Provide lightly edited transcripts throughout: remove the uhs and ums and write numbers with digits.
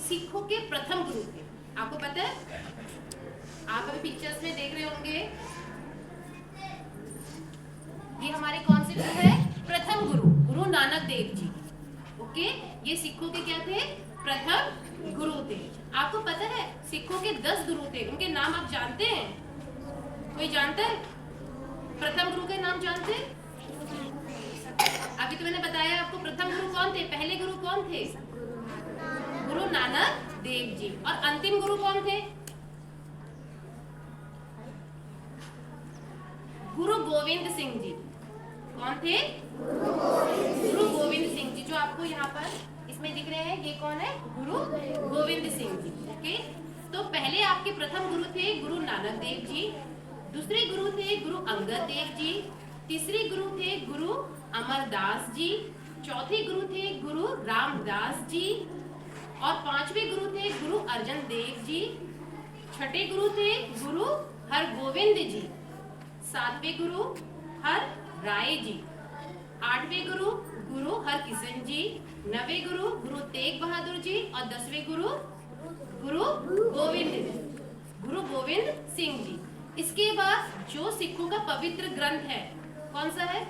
सिखों के प्रथम गुरु थे। आपको पता है, आप अभी पिक्चर्स में देख रहे होंगे, ये हमारे कौन से गुरु है? प्रथम गुरु, गुरु नानक देव जी। ओके, ये सिखों के क्या थे? प्रथम गुरु थे। आपको पता है सिखों के 10 गुरु थे, उनके नाम आप जानते हैं? कोई जानता है? प्रथम गुरु के नाम जानते हैं? अभी तो मैंने बताया आपको प्रथम गुरु कौन थे, पहले गुरु कौन थे? गुरु नानक देव जी। और अंतिम गुरु कौन थे? गुरु गोविंद सिंह जी। कौन थे? गुरु गोविंद सिंह जी, जो आपको यहाँ पर इसमें दिख रहे हैं, ये कौन है? गुरु गोविंद सिंह जी। ओके, तो पहले आपके प्रथम गुरु थे गुरु नानक देव जी, दूसरे गुरु थे गुरु अंगद देव जी, तीसरे गुरु थे गुरु अमरदास जी, चौथे गुरु थे गुरु रामदास जी, और पांचवे गुरु थे गुरु अर्जन देव जी, छठे गुरु थे गुरु हरगोविंद जी, सातवें गुरु हर राय जी, आठवें गुरु गुरु हरकिशन जी, नवे गुरु गुरु तेग बहादुर जी, और 10वें गुरु गुरु गोविंद सिंह जी। इसके बाद जो सिखों का पवित्र ग्रंथ है, कौन सा है?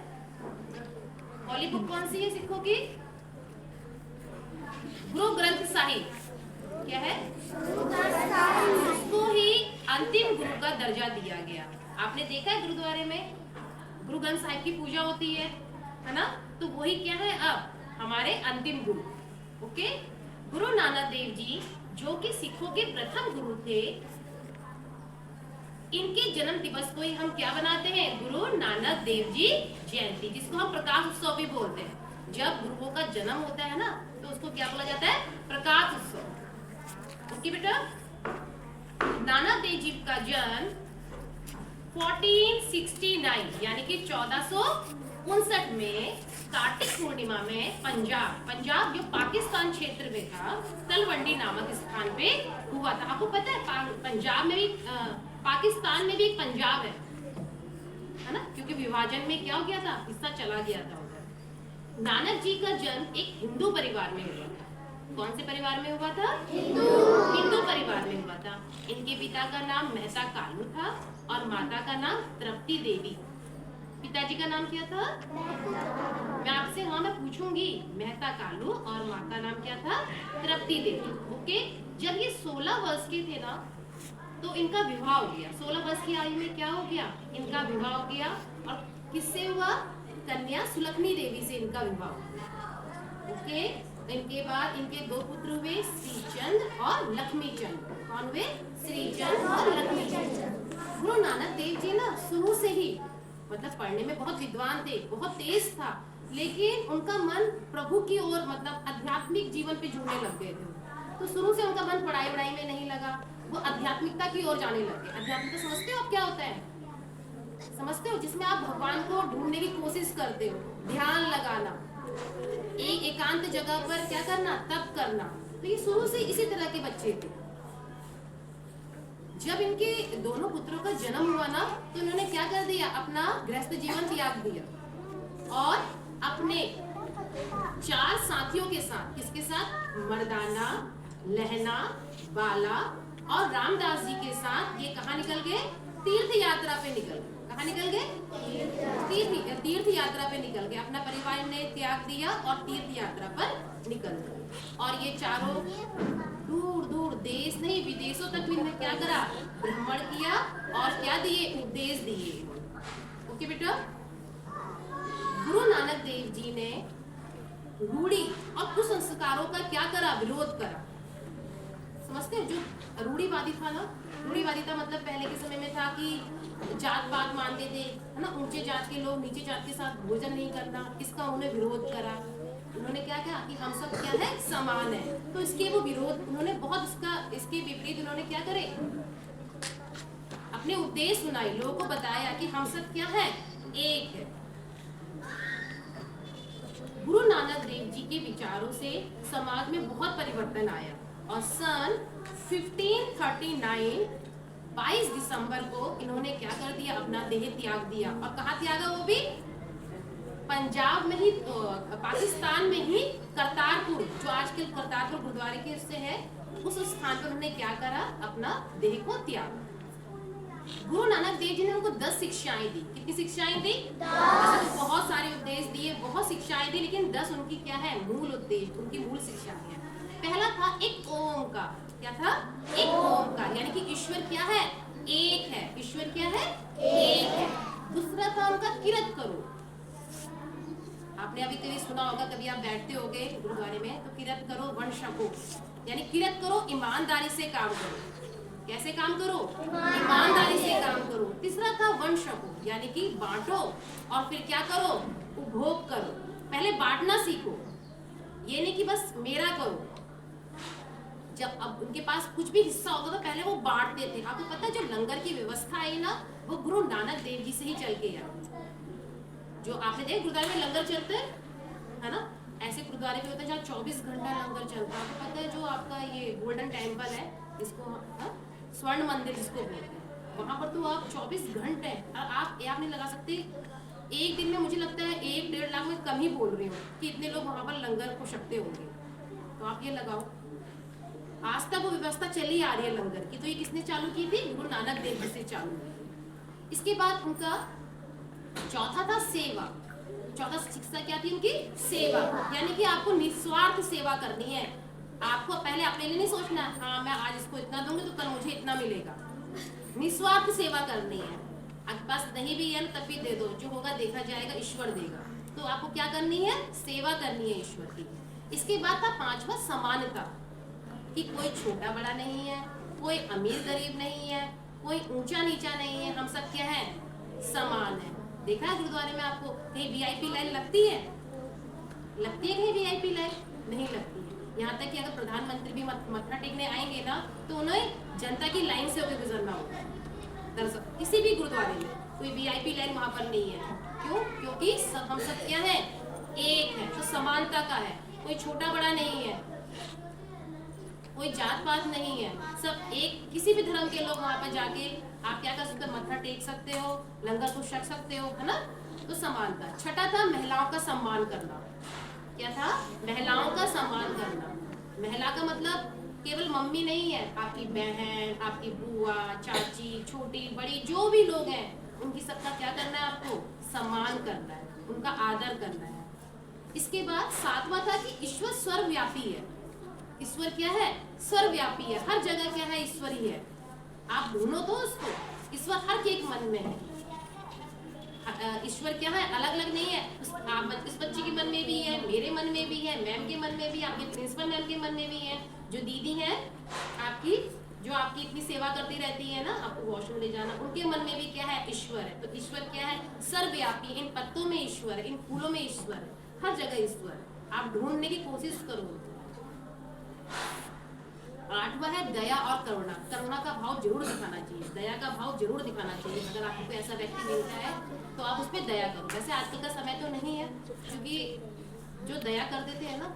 होली बुक कौन सी है सिखों की? गुरु ग्रंथ साहिब। क्या है? उसको ही अंतिम गुरु का दर्जा दिया गया। आपने देखा है गुरुद्वारे में गुरु ग्रंथ साहिब की पूजा होती है ना? तो वही क्या है अब? हमारे अंतिम गुरु। ओके, गुरु नानक देव जी जो कि सिखों के प्रथम गुरु थे, इनके जन्म दिवस को ही हम क्या बनाते हैं? गुरु नानक देव जी जयंती, जिसको हम प्रकाश उत्सव भी बोलते हैं। जब गुरुओं का जन्म होता है ना, तो उसको क्या बोला जाता है? प्रकाश उत्सव। ओके बेटा, नानक देव जी का जन्म 1469 यानी कि 1459 में कार्तिक पूर्णिमा में पंजाब जो पाकिस्तान क्षेत्र में था, तलवंडी नामक स्थान पे हुआ था। आपको पता है पंजाब में भी, पाकिस्तान में भी एक पंजाब है ना? क्योंकि विभाजन में क्या हो गया था? हिस्सा चला गया था उधर। नानक जी का जन्म एक हिंदू परिवार में हुआ था। कौन से परिवार में हुआ था? हिंदू परिवार में हुआ था। इनके पिता का नाम मेहता कालू था और माता का नाम तृप्ति देवी। पिताजी का नाम क्या था? मैं आपसे मैं पूछूंगी, मेहता कालू, और माँ का नाम क्या था? तृप्ति देवी। ओके, जब ये 16 वर्ष के थे ना, तो इनका विवाह हो गया। 16 वर्ष की आयु में क्या हो गया? इनका विवाह हो गया। और किससे हुआ? कन्या सुलक्ष्मी देवी से इनका विवाह हुआ। ओके, इनके बाद इनके 2 पुत्र हुए, श्रीचंद और लक्ष्मीचंद। कौन हुए? श्रीचंद और लक्ष्मीचंद। गुरु नानक देव जी ना शुरू से ही मतलब पढ़ने में बहुत विद्वान थे, बहुत तेज था, लेकिन उनका मन प्रभु की ओर मतलब आध्यात्मिक जीवन पे जुड़ने लग गए थे। तो शुरू से उनका मन पढ़ाई में नहीं लगा, वो आध्यात्मिकता की ओर जाने लगे। आध्यात्मिकता समझते हो आप क्या होता है? समझते हो? जिसमें आप भगवान को ढूंढने की कोशिश करते हो, ध्यान लगाना, एक एकांत जगह पर क्या करना? तप करना। तो ये शुरू से इसी तरह के बच्चे थे। जब इनके दोनों पुत्रों का जन्म हुआ ना, तो इन्होंने क्या कर दिया? अपना गृहस्थ जीवन त्याग दिया और अपने 4 साथियों के साथ, किसके साथ? मर्दाना, लहना, बाला और रामदास जी के साथ ये कहाँ निकल गए? तीर्थ यात्रा पे निकल गए। कहाँ निकल गए? तीर्थ यात्रा पे निकल गए। अपना परिवार ने त्याग दिया और तीर्थ यात्रा पर निकल गए। और ये चारों दूर दूर, देश नहीं विदेशों तक भी क्या करा? भ्रमण किया और क्या दिए? उपदेश दिए। ओके बेटा, गुरु नानक देव जी ने रूढ़ी और कुसंस्कारों का क्या करा? विरोध करा। समझते हैं? जो रूढ़ीवादी था ना, रूढ़ीवादी था मतलब पहले के समय में था कि जात पात मानते थे, है ना? ऊंचे जात के लोग नीचे जात के साथ भोजन नहीं करना, इसका उन्होंने विरोध करा। उन्होंने क्या कहा कि हम सब क्या है? समान है। तो इसके वो विरोध उन्होंने बहुत इसके विपरीत उन्होंने क्या करे? अपने उद्देश्य सुनाए, लोगों को बताया कि हम सब क्या है, एक है। गुरु नानक देव जी के विचारों से समाज में बहुत परिवर्तन आया और सन 1539 22 दिसंबर को इन्होंने क्या कर दिया, अपना देह त्याग दिया। और कहाँ त्यागा, वो भी पंजाब में ही, पाकिस्तान में ही करतारपुर, जो आजकल करतारपुर गुरुद्वारे के उससे है, उस स्थान पर उन्होंने क्या करा, अपना देह को त्यागा। गुरु नानक देव जी ने उनको 10 शिक्षाएं दी। कितनी शिक्षाएं दी? 10। तो बहुत सारे उपदेश दिए, बहुत शिक्षाएं दी, लेकिन 10 उनकी क्या है, मूल उद्देश्य, उनकी मूल शिक्षा है। पहला था एक ओम का। क्या था? एक ओम का, यानी कि ईश्वर क्या है, एक है। ईश्वर क्या है, एक है। दूसरा था उनका किरत करो। आपने अभी कभी सुना होगा, कभी आप बैठते होगे गुरुद्वारे में, तो किरत करो वन शको, यानी किरत करो, ईमानदारी से काम करो। कैसे काम करो? ईमानदारी से काम करो। तीसरा था वन शको, यानी कि बांटो और फिर क्या करो, उपभोग करो। पहले बांटना सीखो, ये नहीं कि बस मेरा करो। जब अब उनके पास कुछ भी हिस्सा होता था, पहले वो बांटते थे। आपको पता है, जो लंगर की व्यवस्था आई ना, वो गुरु नानक देव जी से ही चल के आई। जो आपने देखा गुरुद्वारे में लंगर चलते है ना, ऐसे गुरुद्वारे भी होते हैं जहाँ 24 घंटा लंगर चलता है। आपको पता है, जो आपका ये गोल्डन टेम्पल है, इसको स्वर्ण मंदिर जिसको बोलते हैं, वहाँ पर तो आप 24 घंटे, आप नहीं लगा सकते। एक दिन में मुझे लगता है 1-1.5 लाख में कम ही बोल रही हूँ कि इतने लोग वहाँ पर लंगर को छकते होंगे। तो आप ये लगाओ, आज तक वो व्यवस्था चली आ रही है लंगर की। तो ये किसने चालू की थी? गुरु नानक देव जी से चालू की। इसके बाद उनका चौथा था सेवा। चौथा शिक्षा क्या थी उनकी? सेवा, यानी कि आपको निस्वार्थ सेवा करनी है। आपको पहले अपने लिए नहीं सोचना, हाँ मैं आज इसको इतना दूंगी तो कल मुझे इतना मिलेगा। निस्वार्थ सेवा करनी है। आपके पास नहीं भी है तब भी दे दो, जो होगा देखा जाएगा, ईश्वर देगा। तो आपको क्या करनी है? सेवा करनी है ईश्वर की। इसके बाद था पांचवा समानता, कि कोई छोटा बड़ा नहीं है, कोई अमीर गरीब नहीं है, कोई ऊंचा नीचा नहीं है, हम सब क्या है? समान है। देखा है गुरुद्वारे में आपको कहीं वीआईपी लाइन लगती है? लगती है कहीं वीआईपी लाइन? नहीं लगती है। यहाँ तक कि अगर प्रधानमंत्री भी मत्था टेकने आएंगे ना, तो उन्हें जनता की लाइन से होकर गुजरना होगा। दरअसल किसी भी गुरुद्वारे में कोई वीआईपी लाइन वहाँ पर नहीं है। क्यों? क्योंकि हम सब क्या है? एक है। तो समानता का है, कोई छोटा बड़ा नहीं है, कोई जात पात नहीं है, सब एक। किसी भी धर्म के लोग वहाँ पर जाके आप क्या कर सकते हो? मत्था टेक सकते हो, लंगर को छक सकते हो, है ना। तो समानता। छठा था महिलाओं का सम्मान करना। क्या था? महिलाओं का सम्मान करना। महिला का मतलब केवल मम्मी नहीं है, आपकी बहन, आपकी बुआ, चाची, छोटी बड़ी जो भी लोग हैं, उनकी सबका क्या करना है? आपको सम्मान करना है, उनका आदर करना है। इसके बाद सातवां था कि ईश्वर सर्वव्यापी है। ईश्वर क्या है? सर्वव्यापी है। हर जगह क्या है? ईश्वर ही है। आप ढूंढो तो उसको, ईश्वर हर एक मन में है। ईश्वर क्या है? अलग अलग नहीं है। इस बच्चे के मन में भी है, मेरे मन में भी है, मैम के मन में भी, आपके प्रिंसिपल मैम के मन में भी है, जो दीदी है आपकी, जो आपकी इतनी सेवा करती रहती है ना, आपको वॉशरूम ले जाना, उनके मन में भी क्या है? ईश्वर है। तो ईश्वर क्या है? सर्वव्यापी। इन पत्तों में ईश्वर है, इन फूलों में ईश्वर है, हर जगह ईश्वर है। आप ढूंढने की कोशिश करो। आठवां है दया और करुणा। करुणा का भाव जरूर दिखाना चाहिए, दया का भाव जरूर दिखाना चाहिए। अगर आपको ऐसा व्यक्ति मिलता है तो आप उस पर दया करो। वैसे आजकल का समय तो नहीं है, क्योंकि जो दया कर देते हैं ना,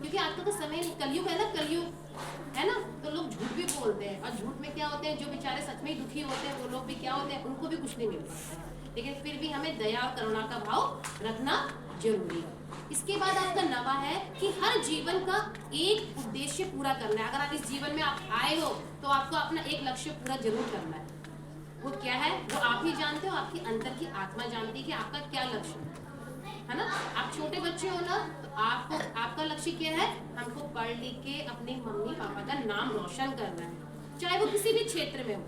क्योंकि आजकल का समय कलयुग है ना, कलयुग है ना, तो लोग झूठ भी बोलते हैं। और झूठ में क्या होते हैं? जो बेचारे सच में ही दुखी होते हैं, वो लोग भी क्या होते हैं? उनको भी कुछ नहीं मिल पाता है। लेकिन फिर भी हमें दया और करुणा का भाव रखना जरूरी है। इसके बाद आपका नवा है कि हर जीवन का एक उद्देश्य पूरा करना है। अगर आप इस जीवन में आप आए हो तो आपको अपना एक लक्ष्य पूरा जरूर करना है। वो क्या है? वो आप ही जानते हो, आपकी अंदर की आत्मा जानती है कि आपका क्या लक्ष्य है ना। आप छोटे बच्चे हो ना, तो आपको आपका लक्ष्य क्या है? हमको पढ़ लिख के अपने मम्मी पापा का नाम रोशन करना है, चाहे वो किसी भी क्षेत्र में हो,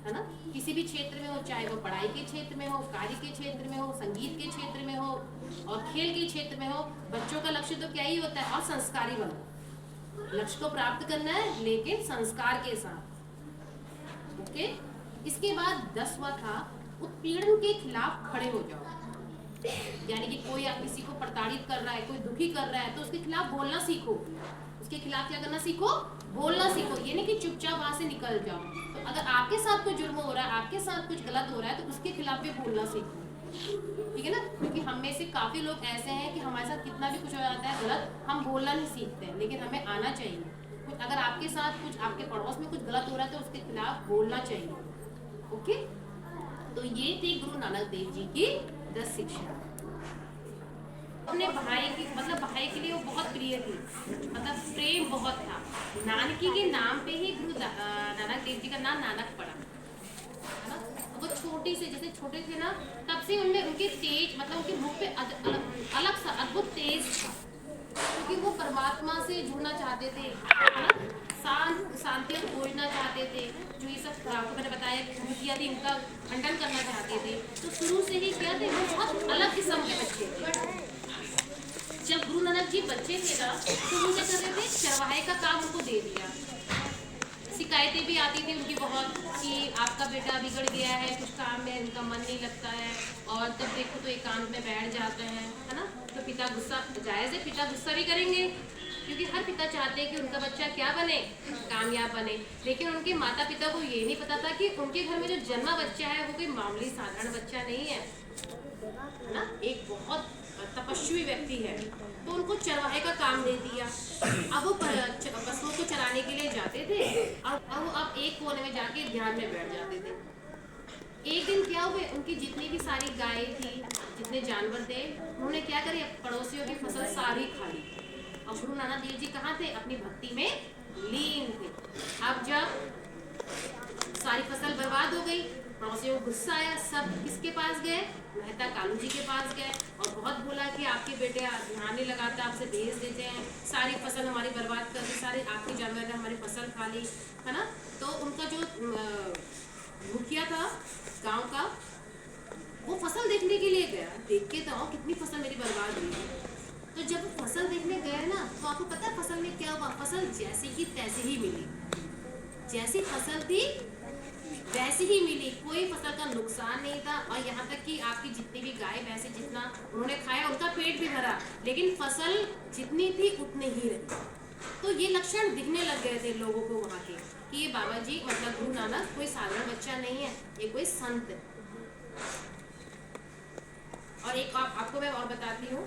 है ना। किसी भी क्षेत्र में हो, चाहे वो पढ़ाई के क्षेत्र में हो, कार्य के क्षेत्र में हो, संगीत के क्षेत्र में हो और खेल के क्षेत्र में हो। बच्चों का लक्ष्य तो क्या ही होता है? और संस्कारी बनो। लक्ष्य को प्राप्त करना है, लेकिन संस्कार के साथ। ओके। इसके बाद 10वां था उत्पीड़न के खिलाफ खड़े हो जाओ। यानी कि कोई आप किसी को प्रताड़ित कर रहा है, कोई दुखी कर रहा है, तो उसके खिलाफ बोलना सीखो। उसके खिलाफ क्या करना सीखो? बोलना सीखो, ये नहीं कि चुपचाप वहां से निकल जाओ। तो अगर आपके साथ कोई जुर्म हो रहा है, आपके साथ कुछ गलत हो रहा है, तो उसके खिलाफ भी बोलना सीखो, ठीक है ना। क्योंकि हम में से काफी लोग ऐसे हैं कि हमारे साथ कितना भी कुछ हो जाता है गलत, हम बोलना नहीं सीखते हैं, लेकिन हमें आना चाहिए। कुछ अगर आपके साथ कुछ, आपके पड़ोस में कुछ गलत हो रहा है, तो उसके खिलाफ बोलना चाहिए। ओके, तो ये थी गुरु नानक देव जी की 10 शिक्षा। अपने भाई की, मतलब भाई के लिए वो बहुत प्रिय थी, मतलब प्रेम बहुत था। नानकी के नाम पे ही गुरु नानक देव जी का नाम नानक पड़ा, है ना। वो छोटी से, जैसे छोटे थे ना, तब से उनमें उनके तेज, मतलब उनके मुख पे अलग सा अद्भुत तेज था, क्योंकि वो परमात्मा से जुड़ना चाहते थे, है ना। शांति को खोजना चाहते थे। जो ये सब आपको मैंने बताया कृतियाँ थी, इनका खंडन करना चाहते थे। तो शुरू से ही क्या थे, वो बहुत अलग किस्म के बच्चे थे। जब गुरु नानक जी बच्चे थे ना, तो वो क्या कर रहे थे, चरवाहे का काम उनको दे दिया। शिकायतें भी आती थी उनकी बहुत, कि आपका बेटा बिगड़ गया है, कुछ काम में इनका मन नहीं लगता है, और तब देखो तो एकांत में बैठ जाते हैं, है ना। तो पिता गुस्सा, जायज़ है, पिता गुस्सा भी करेंगे, क्योंकि हर पिता चाहते हैं कि उनका बच्चा क्या बने, कामयाब बने। लेकिन उनके माता पिता को ये नहीं पता था कि उनके घर में जो जन्मा बच्चा है वो कोई मामूली साधारण बच्चा नहीं है, ना, एक बहुत तपस्वी व्यक्ति है। तो उनको चरवाहे का काम दे दिया। अब वो पशुओं को चराने के लिए जाते थे, और वो अब एक कोने में जाके ध्यान में बैठ जाते थे। एक दिन क्या हुए, उनकी जितनी भी सारी गायें थी, जितने जानवर थे, उन्होंने क्या करे, पड़ोसियों की फसल सारी खा ली। और गुरु नानक देव जी कहाँ थे, अपनी भक्ति में लीन थे। अब जब सारी फसल बर्बाद हो गई, पड़ोसियों को गुस्सा आया, सब किसके पास गए, मेहता कालू जी के पास गए, और बहुत बोला कि आपके बेटे ध्यान नहीं लगाते, आपसे भेज देते हैं, सारी फसल हमारी बर्बाद कर दी, सारे आपके जानवर ने हमारी फसल खा ली, है ना। तो उनका जो मुखिया था गांव का, वो फसल देखने के लिए गया, देख के तो कितनी फसल मेरी बर्बाद हुई। तो जब वो फसल देखने गए ना, तो आपको पता है फसल में क्या हुआ, फसल जैसी की तैसी ही मिली, जैसी फसल थी वैसे ही मिली, कोई फसल का नुकसान नहीं था। और यहाँ तक कि आपकी जितनी भी गाय भैंसे जितना उन्होंने खाया, उनका पेट भी भरा, लेकिन फसल जितनी थी उतनी ही रही। तो ये लक्षण दिखने लग गए थे लोगों को वहाँ के, कि ये बाबा जी, मतलब गुरु नानक कोई साधारण बच्चा नहीं है, ये कोई संत है। और एक आपको मैं और बताती हूँ,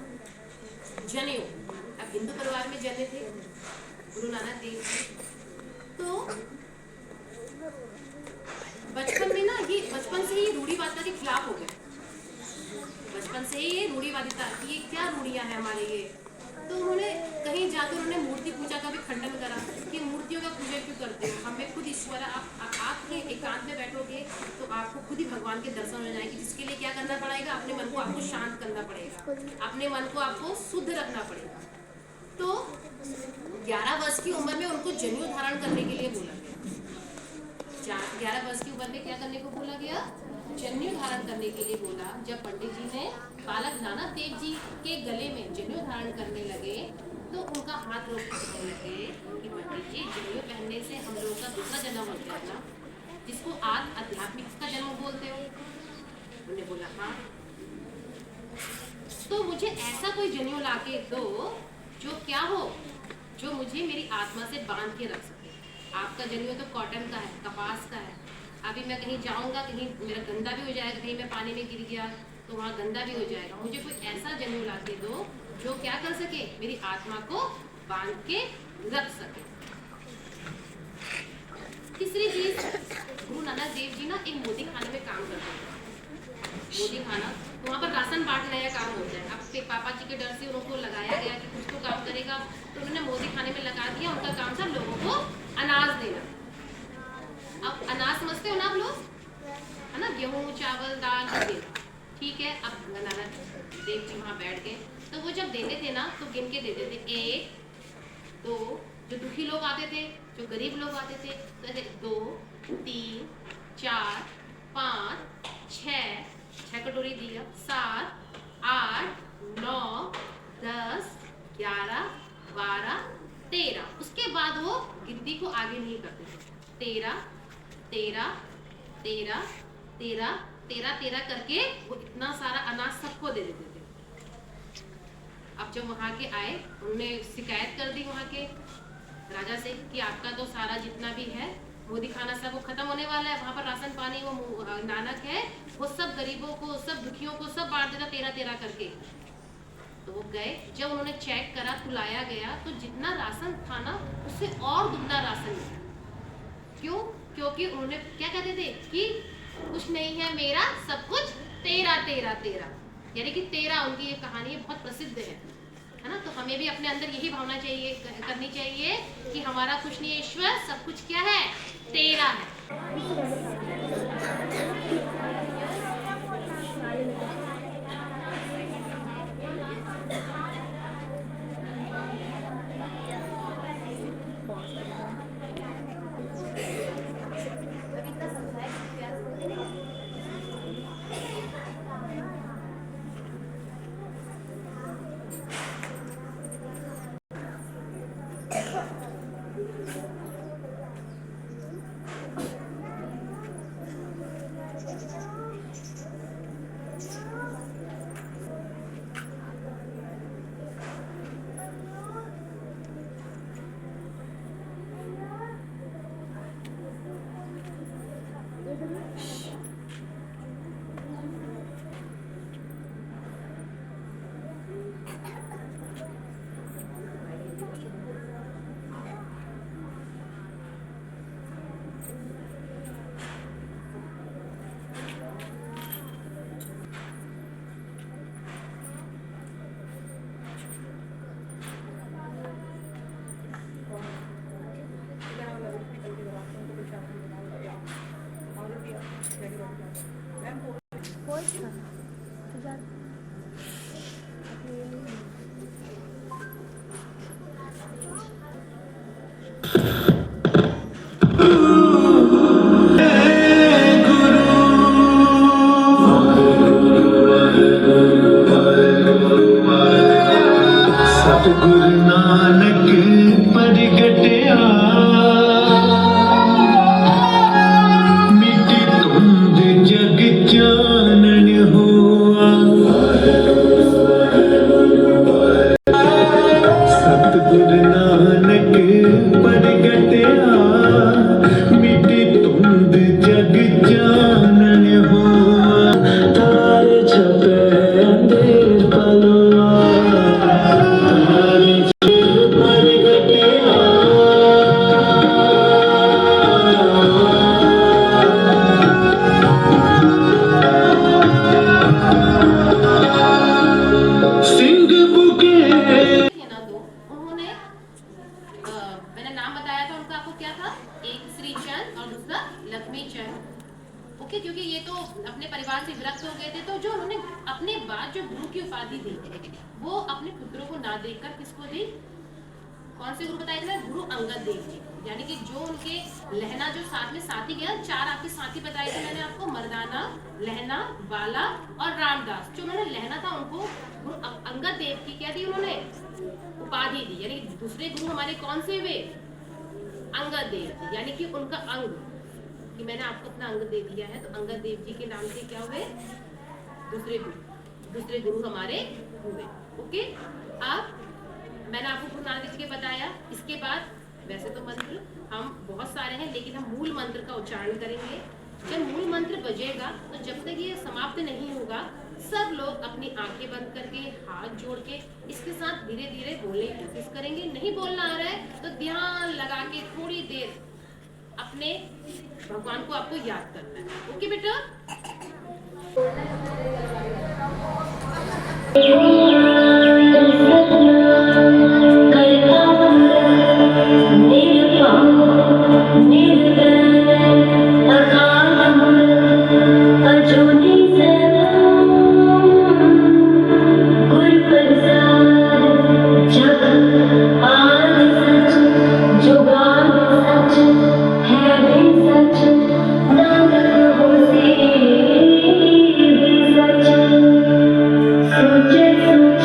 जनेऊ। अब हिंदू परिवार में जने थे गुरु नानक देव जी। तो बचपन में ना, ये बचपन से ही रूढ़िवादिता के खिलाफ हो गए, बचपन से ही ये रूढ़िवादिता, ये क्या रूढ़ियां हैं हमारे ये। तो उन्होंने कहीं जाकर उन्होंने मूर्ति पूजा का भी खंडन करा, कि मूर्तियों का पूजा क्यों करते हो, हमें खुद ईश्वर, आपके एकांत में बैठोगे तो आपको खुद ही भगवान के दर्शन हो जाएंगे। जिसके लिए क्या करना पड़ेगा, अपने मन को आपको शांत करना पड़ेगा, अपने मन को आपको शुद्ध रखना पड़ेगा। तो 11 वर्ष की उम्र में उनको जनेऊ धारण करने के लिए बोला गया। 11 वर्ष की उम्र में क्या करने को बोला गया, जनेऊ धारण करने के लिए बोला। जब पंडित जी ने बालक नानक देव जी के गले में जनेऊ धारण करने लगे, तो उनका हाथ रोक कहने लगे कि पंडित जी, जनेऊ पहनने से हम लोगों का दूसरा जन्म हो गया ना, जिसको आप आध्यात्मिक का जन्म बोलते हो। उन्होंने बोला हाँ, तो मुझे ऐसा कोई जनेऊ लाके दो जो क्या हो, जो मुझे मेरी आत्मा से बांध के रख सके। आपका जनेऊ तो कॉटन का है, कपास का है, अभी मैं कहीं जाऊंगा, कहीं मेरा गंदा भी हो जाएगा, कहीं मैं पानी में गिर गया तो वहाँ गंदा भी हो जाएगा। मुझे कोई ऐसा जनेऊ ला के दो जो क्या कर सके, मेरी आत्मा को बांध के रख सके। तीसरी चीज, गुरु नानक देव जी ना एक मोदी खाने में काम करते थे। मोदी खाना, तो वहाँ पर राशन बांटने का काम होता है। अब पापा जी के डर से उनको लगाया गया कि कुछ तो काम करेगा, तो उन्होंने मोदी खाने में लगा दिया। उनका काम था लोगों को अनाज देना। अब अनाज समझते हो ना आप लोग, है ना, गेहूँ चावल दाल देना, ठीक है। अब नानक देव जी वहाँ बैठ गए, तो वो जब देते थे ना, तो गिन के देते थे। 1 2, जो दुखी लोग आते थे, जो गरीब लोग आते थे, तो 2 3 4 5 6 कटोरी दिया, 7 8 9 10 11 12 13। उसके बाद वो गिनती को आगे नहीं करते थे। 13 13 13 13 13 13 करके वो इतना सारा अनाज सबको दे देते थे। अब जब वहाँ के आए, उन्होंने शिकायत कर दी वहाँ के राजा से कि आपका तो सारा जितना भी है मोदी खाना सब वो खत्म होने वाला है, वहाँ पर राशन पानी वो नानक है वो सब गरीबों को सब दुखियों को सब बांट देता 13-13 करके। तो वो गए, जब उन्होंने चेक करा तुलाया गया तो जितना राशन था ना उससे और दुगना राशन मिला। क्यों? क्योंकि उन्होंने क्या कहते थे कि कुछ नहीं है मेरा सब कुछ तेरा तेरा तेरा, यानी कि तेरा उनकी ये कहानी बहुत प्रसिद्ध है ना। तो हमें भी अपने अंदर यही भावना चाहिए करनी चाहिए कि हमारा कुछ नहीं है ईश्वर, सब कुछ क्या है तेरा है। सतगुरु नानक प्रगटया मिटी धुंध जग चानन हुआ। सतगुरु नानक प्रगटया मिटी धुंध जग चानन हुआ। तार छपे अंधेर पलवा मैंने नाम बताया था उनका, आपको क्या था, एक श्री चंद और दूसरा लक्ष्मी चंद। ओके, क्योंकि ये तो अपने परिवार से विरक्त हो गए थे, तो जो उन्होंने अपने बाद जो गुरु की उपाधि दी वो अपने पुत्रों को ना देकर किसको दी? कौन से गुरु बताए थे? गुरु अंगद देव जी। यानी कि जो उनके लहना जो साथ में साथी गया, 4 आपके साथी बताए थे मैंने आपको, मर्दाना, लहना, बाला और रामदास। जो मैंने लहना था उनको गुरु अंगद देव की क्या दी उन्होंने? उपाधि दी। यानी दूसरे गुरु हमारे कौन से हुए? अंगद देव जी, यानी कि उनका अंग, कि मैंने आपको अपना अंग दे दिया है, तो अंगद देव जी के नाम से क्या हुए? दूसरे गुरु हमारे हुए। ओके, अब मैंने आपको गुरु नानक देव जी के बताया। इसके बाद वैसे तो मंत्र हम बहुत सारे हैं, लेकिन हम मूल मंत्र का उच्चारण करेंगे। जब मूल मंत्र बजेगा तो जब तक ये समाप्त नहीं होगा, सब लोग अपनी आंखें बंद करके हाथ जोड़ के इसके साथ धीरे धीरे बोलने की कोशिश करेंगे। नहीं बोलना आ रहा है तो ध्यान लगा के थोड़ी देर अपने भगवान को आपको याद करना है। ओके बेटा? Such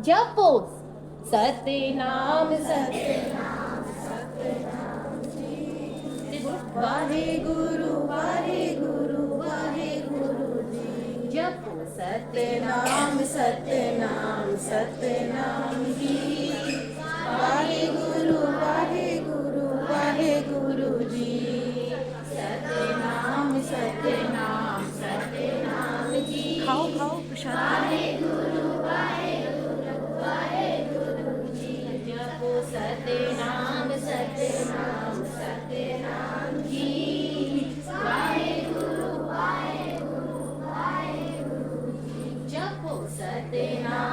जपो सतनाम वाहेगुरु वाहेगुरु वाहेगुरु जी जपो सतनाम सतनाम सतनाम जी वाहेगुरु वाहेगुरु वाहेगुरु जी सतनाम सतनाम सतनाम जी खाओ खाओ प्रसाद जपो सतनाम सतनाम सतनाम जी वाहेगुरु वाहेगुरु वाहेगुरु जी जपो सतनाम